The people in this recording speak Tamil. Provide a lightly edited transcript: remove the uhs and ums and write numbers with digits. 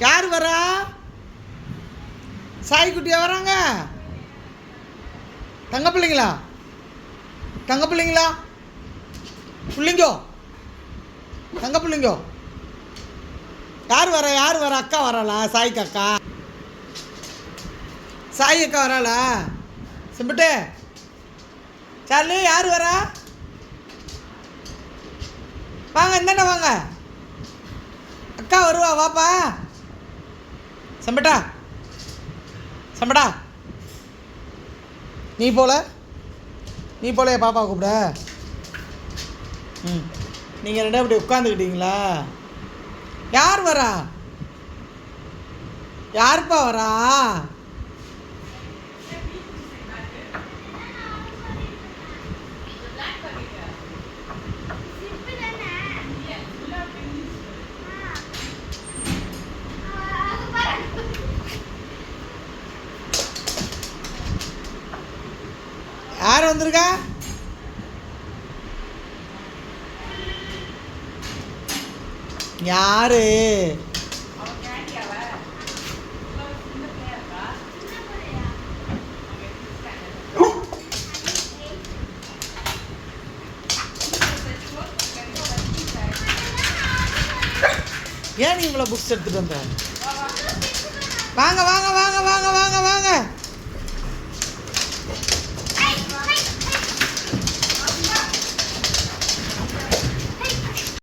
யார் வரா? சாய் குட்டியா வராங்க? தங்க பிள்ளைங்களா? தங்க பிள்ளைங்களா? பிள்ளைங்கோ, தங்க பிள்ளைங்கோ. யார் வரா? யார் வரா? அக்கா வராளா? சாய்க்கு அக்கா, சாய் அக்கா வராளா? சிம்பிட்டு சார்லி, யார் வரா? வாங்க, இந்தாண்ட வாங்க. அக்கா வருவா, வாப்பா. செம்பட்டா, செம்பட்டா, நீ போலையே பாப்பா கூப்பிட. ம், நீங்கள் ரெண்டு அப்படி உட்காந்துக்கிட்டீங்களா? யார் வரா? யாருப்பா வரா? யார் வந்திருக்கா? யாரு? ஏன் நீ இவ்வளோ புக்ஸ் எடுத்துகிட்டு வந்த? வாங்க வாங்க வாங்க வாங்க வாங்க வாங்க.